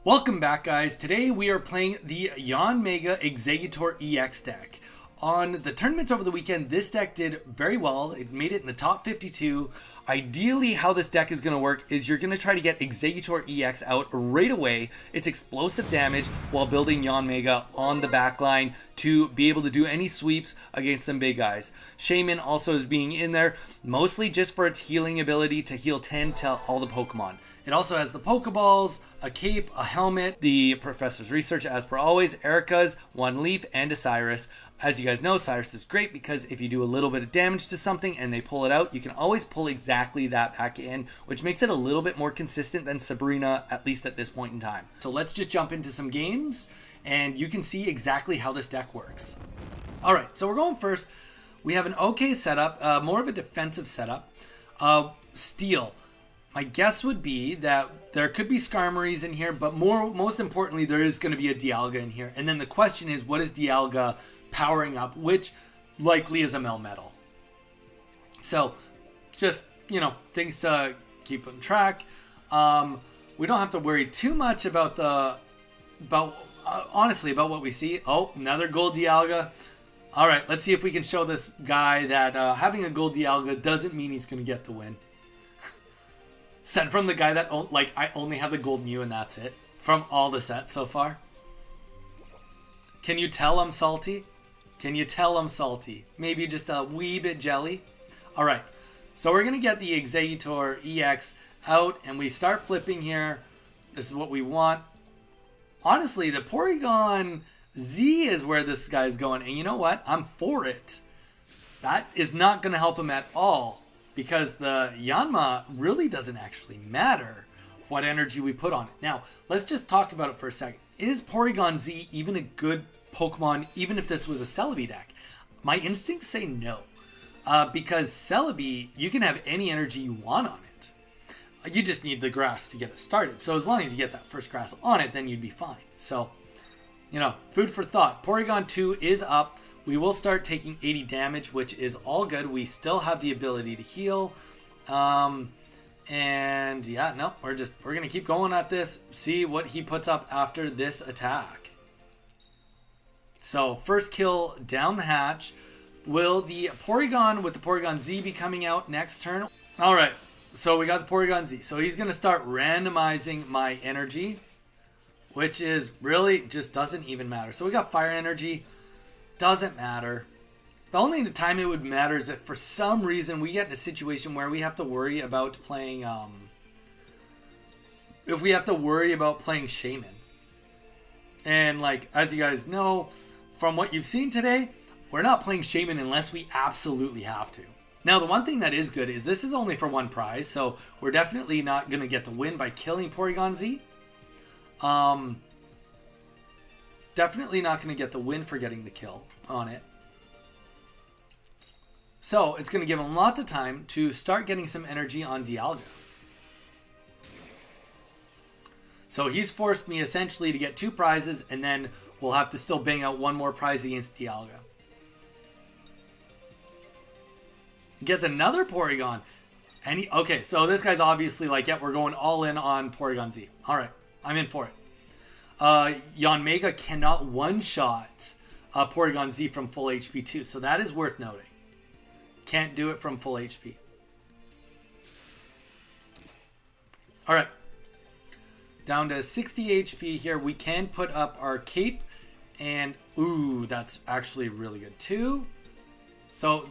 Welcome back, guys. Today we are playing the Yanmega Exeggutor EX deck. On the tournaments over the weekend, this deck did very well. It made it in the top 52. Ideally, how this deck is going to work is you're going to try to get Exeggutor EX out right away. It's explosive damage while building Yanmega on the back line to be able to do any sweeps against some big guys. Shaymin also is being in there, mostly just for its healing ability to heal 10 to all the Pokemon. It also has the Pokeballs, a cape, a helmet, the Professor's Research as per always, Erica's, one leaf, and a Cyrus. As you guys know, Cyrus is great because if you do a little bit of damage to something and they pull it out, you can always pull exactly that back in, which makes it a little bit more consistent than Sabrina, at least at this point in time. So let's just jump into some games and you can see exactly how this deck works. All right, so we're going first. We have an okay setup, more of a defensive setup. Steel. My guess would be that there could be Skarmories in here, but most importantly, there is going to be a Dialga in here. And then the question is, what is Dialga powering up, which likely is a Melmetal. So just, things to keep on track. We don't have to worry too much about honestly, about what we see. Oh, another gold Dialga. All right, let's see if we can show this guy that having a gold Dialga doesn't mean he's going to get the win. Said from the guy that, I only have the gold Mew and that's it. From all the sets so far. Can you tell I'm salty? Can you tell I'm salty? Maybe just a wee bit jelly? Alright, so we're going to get the Exeggutor EX out and we start flipping here. This is what we want. Honestly, the Porygon Z is where this guy's going. And you know what? I'm for it. That is not going to help him at all. Because the Yanma really doesn't actually matter what energy we put on it. Now, let's just talk about it for a second. Is Porygon Z even a good Pokemon, even if this was a Celebi deck? My instincts say no. Because Celebi, you can have any energy you want on it. You just need the grass to get it started. So as long as you get that first grass on it, then you'd be fine. So, food for thought. Porygon 2 is up. We will start taking 80 damage, which is all good. We still have the ability to heal. And yeah, no, we're going to keep going at this. See what he puts up after this attack. So first kill down the hatch. Will the Porygon with the Porygon Z be coming out next turn? All right, so we got the Porygon Z. So he's going to start randomizing my energy, which is really just doesn't even matter. So we got fire energy. Doesn't matter. The only time it would matter is if for some reason we get in a situation where we have to worry about playing Shaymin. And as you guys know from what you've seen today, we're not playing Shaymin unless we absolutely have to. Now the one thing that is good is this is only for one prize, so we're definitely not going to get the win by killing Porygon Z. Definitely not going to get the win for getting the kill on it. So it's going to give him lots of time to start getting some energy on Dialga. So he's forced me essentially to get 2 prizes and then we'll have to still bang out 1 more prize against Dialga. He gets another Porygon. And okay, so this guy's obviously yeah, we're going all in on Porygon Z. All right, I'm in for it. Yanmega cannot one-shot Porygon Z from full HP too, so that is worth noting. Can't do it from full HP. Alright. Down to 60 HP here. We can put up our cape, and ooh, that's actually really good too. So,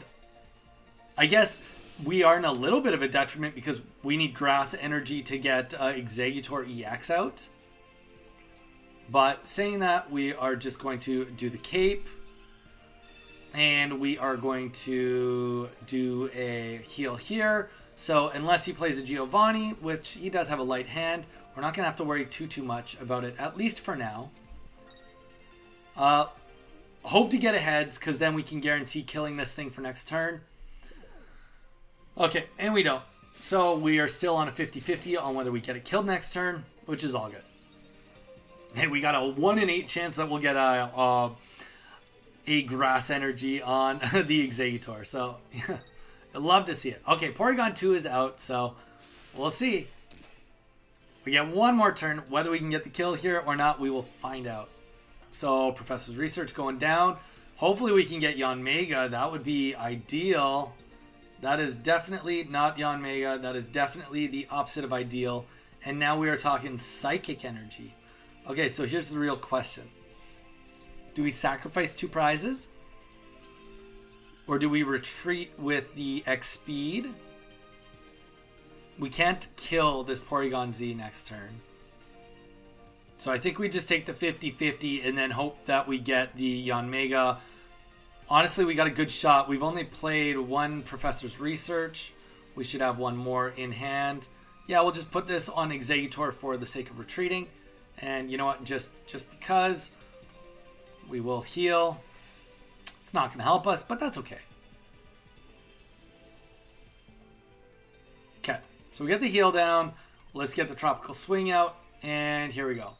I guess we are in a little bit of a detriment because we need grass energy to get Exeggutor EX out. But saying that, we are just going to do the cape. And we are going to do a heal here. So unless he plays a Giovanni, which he does have a light hand, we're not going to have to worry too much about it, at least for now. Hope to get aheads, because then we can guarantee killing this thing for next turn. Okay, and we don't. So we are still on a 50-50 on whether we get it killed next turn, which is all good. Hey, we got a 1 in 8 chance that we'll get a grass energy on the Exeggutor. So, I'd love to see it. Okay, Porygon 2 is out, so we'll see. We get one more turn. Whether we can get the kill here or not, we will find out. So Professor's Research going down. Hopefully we can get Yanmega. That would be ideal. That is definitely not Yanmega. That is definitely the opposite of ideal. And now we are talking Psychic Energy. Okay, so here's the real question. Do we sacrifice 2 prizes? Or do we retreat with the X speed? We can't kill this Porygon Z next turn. So I think we just take the 50-50 and then hope that we get the Yanmega. Honestly, we got a good shot. We've only played 1 Professor's Research. We should have 1 more in hand. Yeah, we'll just put this on Exeggutor for the sake of retreating. And you know what? Just because we will heal. It's not going to help us, but that's okay. Okay, so we get the heal down. Let's get the Tropical Swing out. And here we go.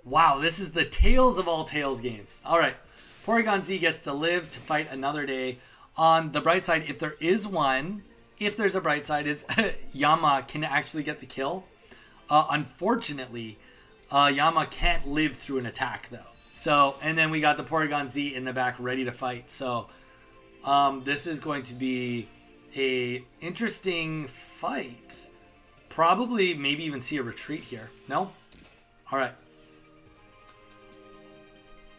Wow, this is the Tales of all Tales games. All right, Porygon Z gets to live to fight another day. On the bright side, if there is one, if there's a bright side, is Yama can actually get the kill. Unfortunately, Yama can't live through an attack though. So, and then we got the Porygon Z in the back ready to fight. So, this is going to be a interesting fight. Probably, maybe even see a retreat here. No? All right.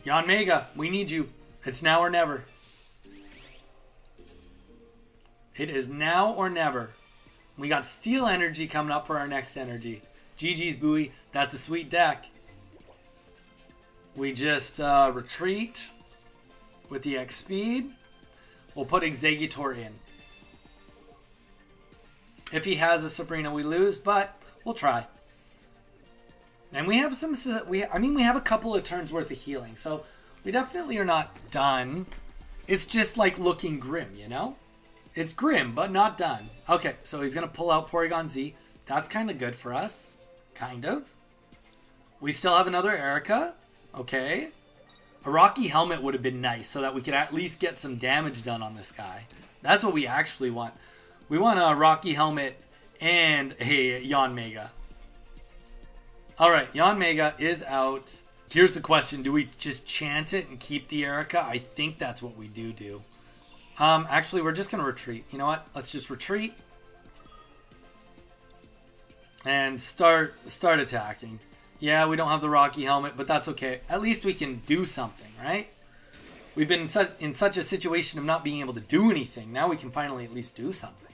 Yanmega, we need you. It's now or never. It is now or never. We got Steel Energy coming up for our next energy. GG's Buoy. That's a sweet deck. We just retreat with the X speed. We'll put Exeggutor in. If he has a Sabrina, we lose, but we'll try. And we have some, we have a couple of turns worth of healing, so we definitely are not done. It's just like looking grim, you know? It's grim, but not done. Okay, so he's going to pull out Porygon Z. That's kind of good for us. Kind of. We still have another Erica. Okay. A Rocky Helmet would have been nice so that we could at least get some damage done on this guy. That's what we actually want. We want a Rocky Helmet and a Yanmega. Alright, Yanmega is out. Here's the question. Do we just chance it and keep the Erica? I think that's what we do. Actually, we're just going to retreat. You know what? Let's just retreat. And start attacking. Yeah, we don't have the Rocky Helmet, but that's okay. At least we can do something, right? We've been in such a situation of not being able to do anything. Now we can finally at least do something.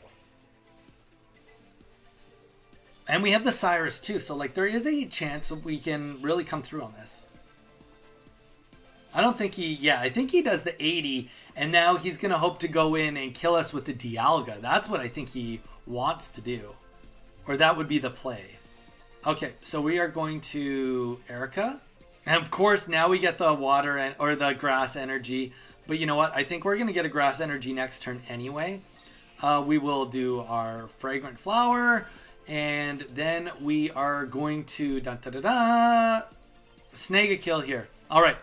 And we have the Cyrus too, so like there is a chance that we can really come through on this. I don't think I think he does the 80, and now he's going to hope to go in and kill us with the Dialga. That's what I think he wants to do. Or that would be the play. Okay, so we are going to Erica. And of course, now we get the water or the grass energy. But you know what? I think we're going to get a grass energy next turn anyway. We will do our Fragrant Flower. And then we are going to snag a kill here. All right.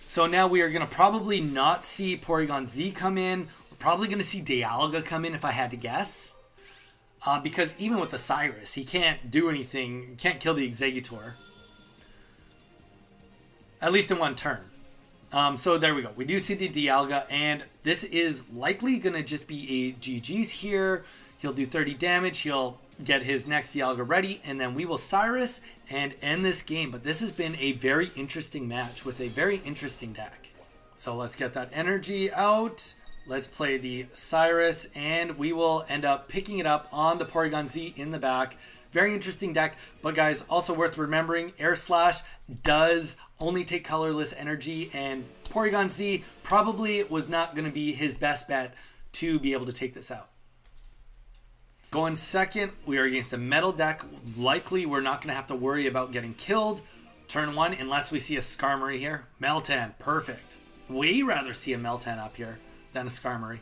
So now we are going to probably not see Porygon Z come in. We're probably going to see Dialga come in if I had to guess. Because even with the Cyrus, he can't do anything. He can't kill the Exeggutor. At least in one turn. So there we go. We do see the Dialga. And this is likely going to just be a GG's here. He'll do 30 damage. He'll get his next Dialga ready, and then we will Cyrus and end this game. But this has been a very interesting match with a very interesting deck. So let's get that energy out. Let's play the Cyrus, and we will end up picking it up on the Porygon Z in the back. Very interesting deck, but guys, also worth remembering, Air Slash does only take colorless energy, and Porygon Z probably was not going to be his best bet to be able to take this out. Going second, we are against a metal deck. Likely, we're not going to have to worry about getting killed. Turn one, unless we see a Skarmory here. Meltan, perfect. Way rather see a Meltan up here than a Skarmory.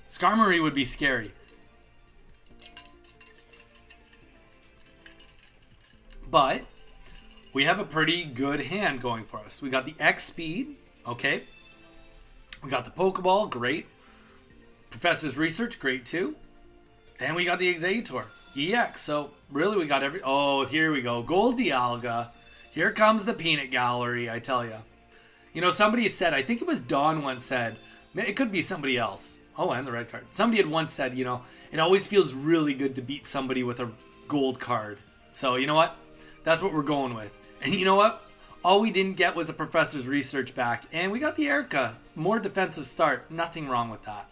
Skarmory would be scary. But we have a pretty good hand going for us. We got the X speed, okay. We got the Pokeball, great. Professor's Research, great too. And we got the Exeggutor. EX. So really we got every... Oh, here we go. Gold Dialga. Here comes the peanut gallery, I tell you. You know, somebody said, I think it was Don once said, it could be somebody else. Oh, and the red card. Somebody had once said, you know, it always feels really good to beat somebody with a gold card. So, you know what? That's what we're going with. And you know what? All we didn't get was the professor's research back. And we got the Erica. More defensive start. Nothing wrong with that.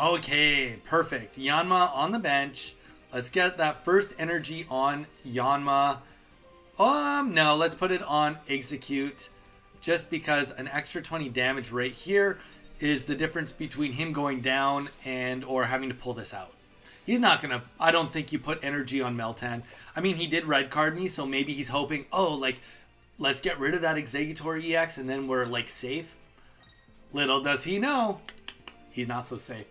Okay, perfect. Yanma on the bench. Let's get that first energy on Yanma. No, let's put it on Execute. Just because an extra 20 damage right here is the difference between him going down and or having to pull this out. He's not going to... I don't think you put energy on Meltan. I mean, he did red card me, so maybe he's hoping, oh, like, let's get rid of that Exeggutor EX and then we're, like, safe. Little does he know, he's not so safe.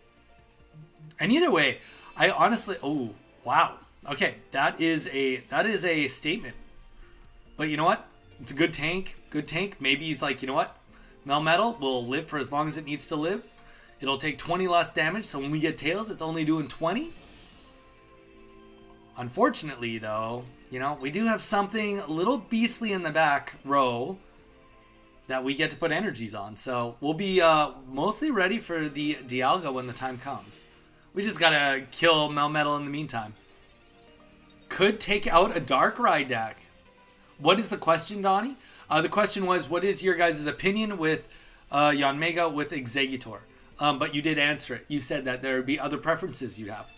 And either way, I honestly... Oh, wow. Okay, that is a statement. But you know what? It's a good tank. Good tank. Maybe he's like, you know what? Melmetal will live for as long as it needs to live. It'll take 20 less damage, so when we get Tails, it's only doing 20. Unfortunately, though, you know, we do have something a little beastly in the back row that we get to put energies on. So we'll be mostly ready for the Dialga when the time comes. We just gotta kill Melmetal in the meantime. Could take out a Darkrai deck. What is the question, Donnie? The question was, what is your guys' opinion with Yanmega with Exeggutor? But you did answer it. You said that there would be other preferences you have.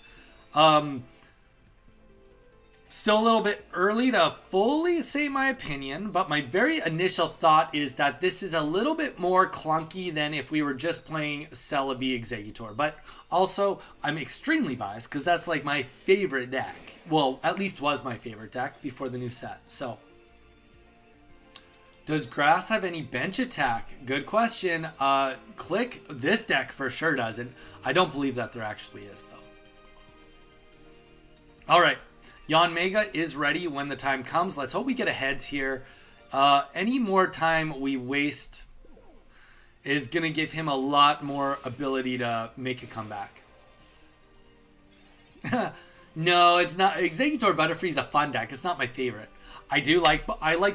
Still a little bit early to fully say my opinion, but my very initial thought is that this is a little bit more clunky than if we were just playing Celebi Exeggutor. But also, I'm extremely biased because that's like my favorite deck. Well, at least was my favorite deck before the new set. So, does Grass have any bench attack? Good question. Click. This deck for sure doesn't. I don't believe that there actually is, though. All right. Yanmega is ready when the time comes. Let's hope we get a heads here. Any more time we waste is going to give him a lot more ability to make a comeback. No, it's not. Exeggutor Butterfree is a fun deck. It's not my favorite. I like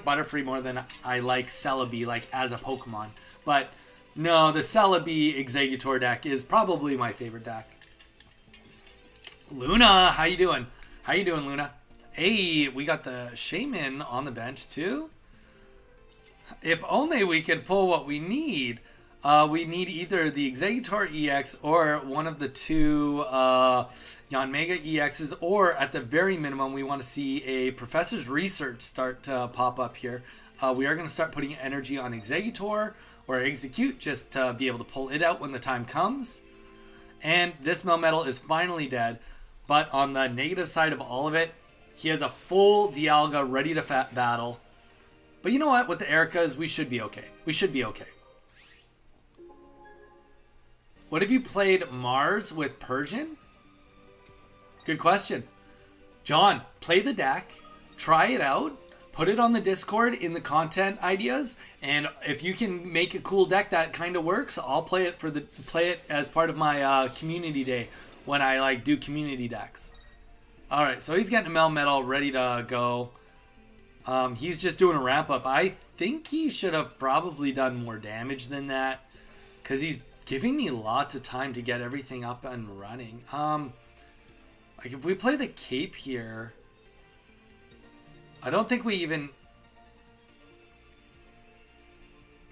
Butterfree more than I like Celebi, like as a Pokemon. But no, the Celebi Exeggutor deck is probably my favorite deck. Luna, how you doing? How you doing, Luna? Hey, we got the Shaymin on the bench too. If only we could pull what we need. We need either the Exeggutor EX or one of the two Yanmega EXs, or at the very minimum, we want to see a Professor's Research start to pop up here. We are going to start putting energy on Exeggutor or Execute just to be able to pull it out when the time comes. And this Melmetal is finally dead, but on the negative side of all of it, he has a full Dialga ready to battle. But you know what? With the Ericas, we should be okay. We should be okay. What if you played Mars with Persian? Good question. John, play the deck, try it out, put it on the Discord in the content ideas, and if you can make a cool deck that kind of works, I'll play it as part of my community day when I like do community decks. All right, so he's getting a Melmetal ready to go. He's just doing a ramp up. I think he should have probably done more damage than that because he's giving me lots of time to get everything up and running. Like if we play the Cape here, I don't think we even...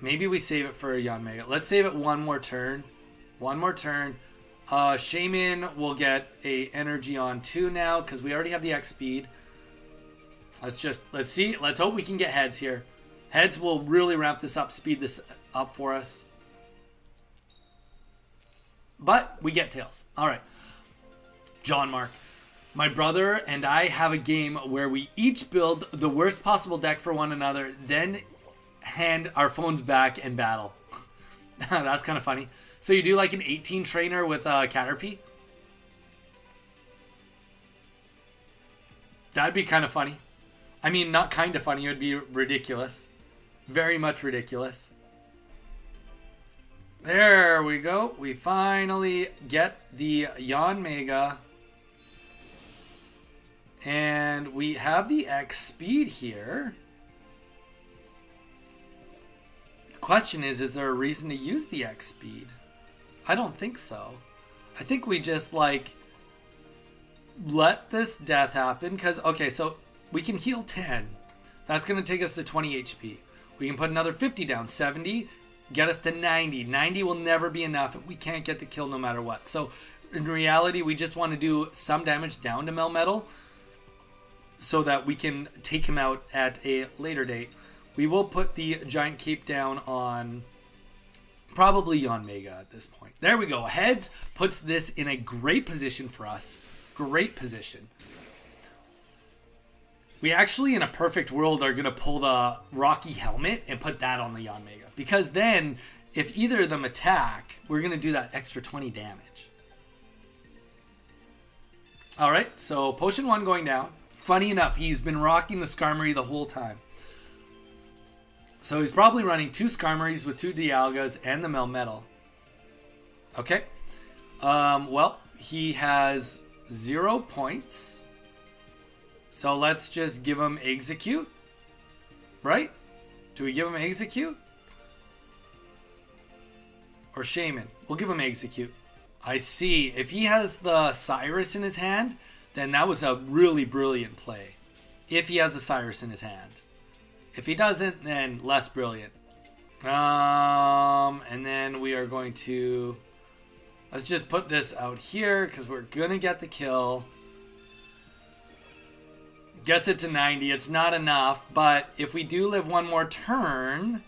Maybe we save it for Yanmega. Let's save it one more turn. One more turn. Shaymin will get a energy on 2 now because we already have the X speed. Let's see. Let's hope we can get heads here. Heads will really ramp this up, speed this up for us. But we get tails. All right. John Mark. My brother and I have a game where we each build the worst possible deck for one another, then hand our phones back and battle. That's kind of funny. So you do like an 18 trainer with Caterpie? That'd be kind of funny. I mean, not kind of funny. It would be ridiculous. Very much ridiculous. There we go. We finally get the Yanmega. And we have the X speed here. The question is there a reason to use the X speed? I don't think so. I think we just like let this death happen because, okay, so we can heal 10. That's going to take us to 20 HP. We can put another 50 down, 70, get us to 90. 90 will never be enough. We can't get the kill no matter what. So in reality, we just want to do some damage down to Melmetal so that we can take him out at a later date. We will put the Giant Cape down on probably Yanmega at this point. There we go. Heads puts this in a great position for us. Great position. We actually, in a perfect world, are going to pull the Rocky Helmet and put that on the Yanmega. Because then, if either of them attack, we're going to do that extra 20 damage. Alright, so Potion 1 going down. Funny enough, he's been rocking the Skarmory the whole time. So he's probably running 2 Skarmories with 2 Dialgas and the Melmetal. Okay. Well, he has 0 points. So let's just give him Execute. Right? Do we give him Execute? Or Shaymin? We'll give him Execute. I see. If he has the Cyrus in his hand, then that was a really brilliant play. If he has the Cyrus in his hand. If he doesn't, then less brilliant. And then we are going to... Let's just put this out here because we're going to get the kill. Gets it to 90. It's not enough, but if we do live one more turn,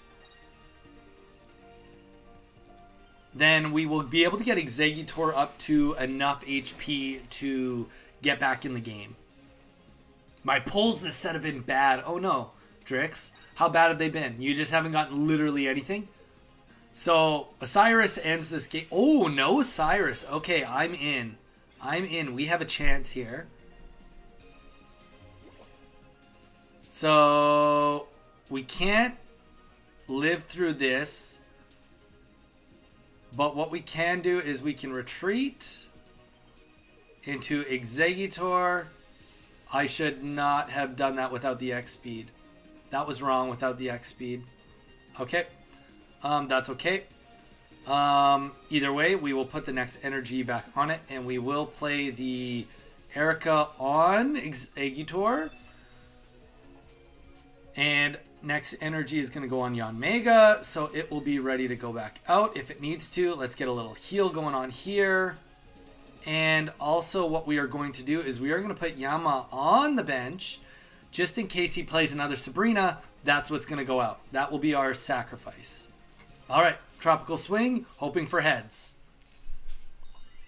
then we will be able to get Exeggutor up to enough HP to get back in the game. My pulls this set have been bad. Oh no, Drix. How bad have they been? You just haven't gotten literally anything? So, Osiris ends this game. Oh, no Osiris. Okay, I'm in. I'm in. We have a chance here. So, we can't live through this. But what we can do is we can retreat into Exeggutor. I should not have done that without the X speed. That was wrong without the X speed. Okay. That's okay. Either way, we will put the next energy back on it, and we will play the Erica on Exeggutor. And next energy is going to go on Yanmega, so it will be ready to go back out if it needs to. Let's get a little heal going on here. And also what we are going to do is we are going to put Yama on the bench just in case he plays another Sabrina. That's what's going to go out. That will be our sacrifice. All right, Tropical Swing, hoping for heads.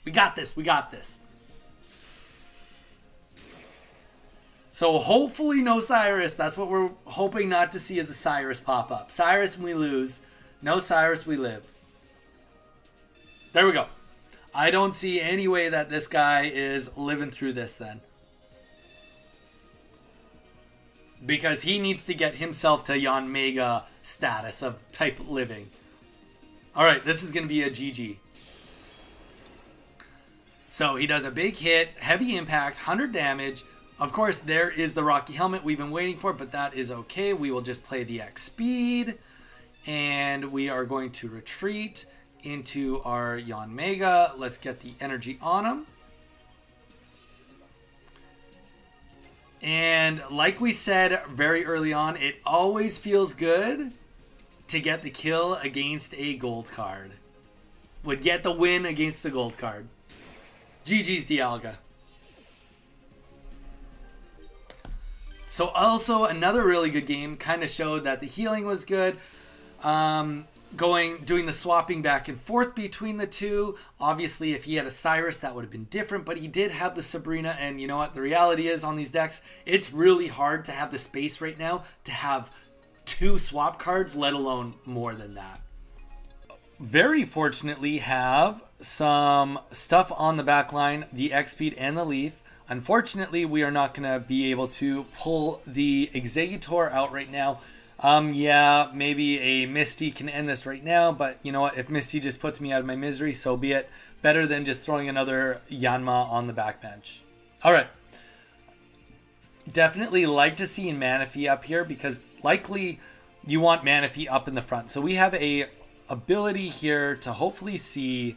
We got this. We got this. So hopefully no Cyrus. That's what we're hoping not to see, is a Cyrus pop up. Cyrus, we lose. No Cyrus, we live. There we go. I don't see any way that this guy is living through this then. Because he needs to get himself to Yanmega status of type living. Alright, this is going to be a GG. So he does a big hit, heavy impact, 100 damage. Of course, there is the Rocky Helmet we've been waiting for, but that is okay. We will just play the X speed. And we are going to retreat into our Yanmega. Let's get the energy on him. And like we said very early on, it always feels good to get the kill against a gold card. Would get the win against the gold card. GG's Dialga. So also another really good game, kind of showed that the healing was good. Doing the swapping back and forth between the two. Obviously, if he had a Cyrus, that would have been different, but he did have the Sabrina, and you know what? The reality is on these decks, it's really hard to have the space right now to have 2 swap cards, let alone more than that. Very fortunately have some stuff on the back line, the X-Speed and the Leaf. Unfortunately, we are not going to be able to pull the Exeggutor out right now. Yeah, maybe a Misty can end this right now, but you know what? If Misty just puts me out of my misery, so be it. Better than just throwing another Yanma on the backbench. All right. Definitely like to see Manaphy up here because likely you want Manaphy up in the front. So we have a ability here to hopefully see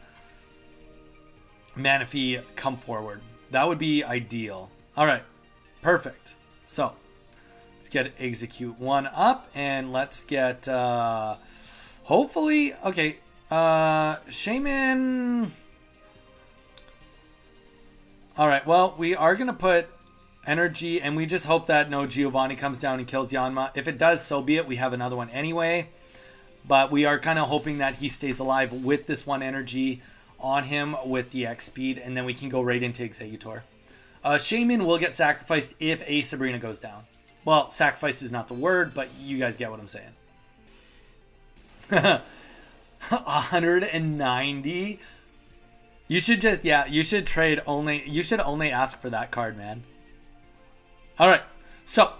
Manaphy come forward. That would be ideal. All right. Perfect. So let's get Execute 1 up and let's get hopefully okay. Shaymin. All right. Well, we are going to put energy and we just hope that no Giovanni comes down and kills Yanma. If it does, so be it. We have another one anyway. But we are kind of hoping that he stays alive with this one energy on him with the X speed, and then we can go right into Exeggutor. Shaymin will get sacrificed if a Sabrina goes down. Well, sacrifice is not the word, but you guys get what I'm saying. 190. You should just, yeah, you should trade only, you should only ask for that card, man. All right, so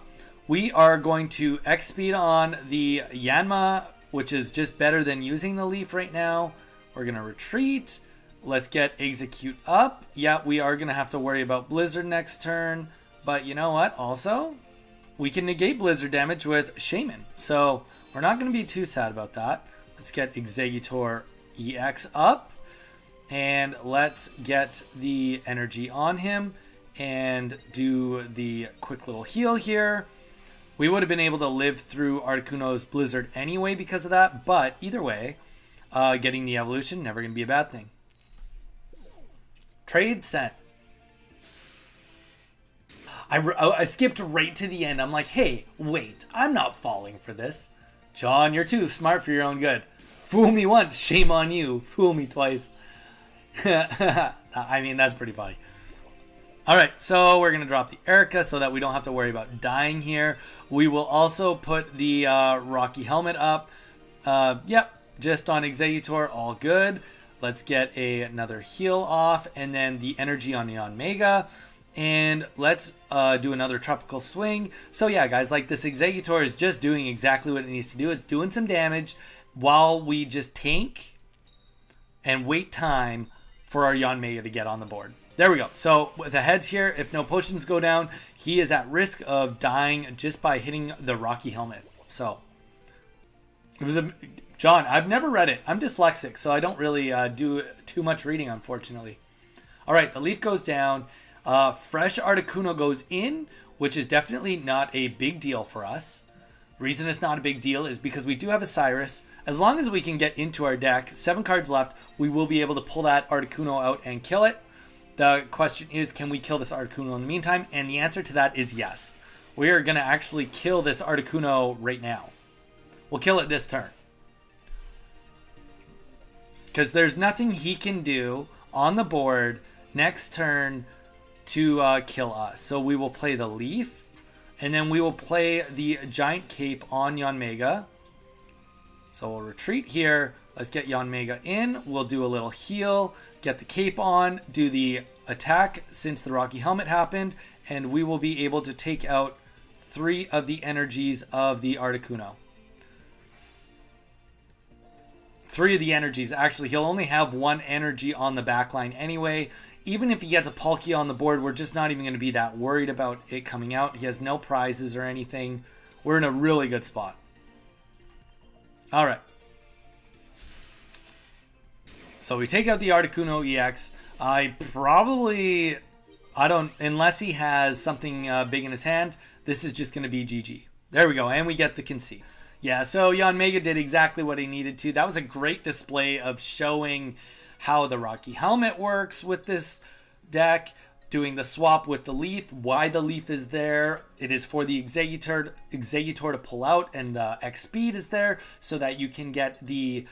we are going to X speed on the Yanma, which is just better than using the leaf right now. We're going to retreat. Let's get Execute up. Yeah, we are going to have to worry about Blizzard next turn. But you know what? Also, we can negate Blizzard damage with Shaymin. So we're not going to be too sad about that. Let's get Exeggutor EX up. And let's get the energy on him and do the quick little heal here. We would have been able to live through Articuno's Blizzard anyway because of that. But either way, getting the evolution, never going to be a bad thing. Trade sent. I skipped right to the end. I'm like, hey, wait, I'm not falling for this. John, you're too smart for your own good. Fool me once, shame on you. Fool me twice. I mean, that's pretty funny. All right, so we're going to drop the Erica so that we don't have to worry about dying here. We will also put the Rocky Helmet up. Yep, just on Exeggutor, all good. Let's get another heal off and then the energy on Yanmega. And let's do another Tropical Swing. So yeah, guys, like this Exeggutor is just doing exactly what it needs to do. It's doing some damage while we just tank and wait time for our Yanmega to get on the board. There we go. So with the heads here, if no potions go down, he is at risk of dying just by hitting the Rocky Helmet. So it was a... John, I've never read it. I'm dyslexic, so I don't really do too much reading, unfortunately. All right, the leaf goes down. Fresh Articuno goes in, which is definitely not a big deal for us. Reason it's not a big deal is because we do have a Cyrus. As long as we can get into our deck, 7 cards left, we will be able to pull that Articuno out and kill it. The question is, can we kill this Articuno in the meantime? And the answer to that is yes. We are going to actually kill this Articuno right now. We'll kill it this turn. Because there's nothing he can do on the board next turn to kill us. So we will play the Leaf. And then we will play the Giant Cape on Yanmega. So we'll retreat here. Let's get Yanmega in. We'll do a little heal. Get the Cape on. Do the attack since the Rocky Helmet happened. And we will be able to take out 3 of the energies of the Articuno. 3 of the energies. Actually, he'll only have 1 energy on the back line anyway. Even if he gets a Palkia on the board, we're just not even going to be that worried about it coming out. He has no prizes or anything. We're in a really good spot. All right. So we take out the Articuno EX. Unless he has something big in his hand, this is just going to be GG. There we go. And we get the concede. Yeah, so Yanmega did exactly what he needed to. That was a great display of showing how the Rocky Helmet works with this deck, doing the swap with the Leaf, why the Leaf is there. It is for the Exeggutor to pull out, and the X speed is there so that you can get the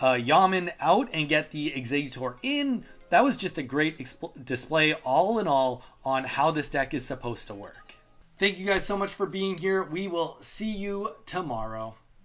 Yaman out and get the Exeggutor in. That was just a great display all in all on how this deck is supposed to work. Thank you guys so much for being here. We will see you tomorrow.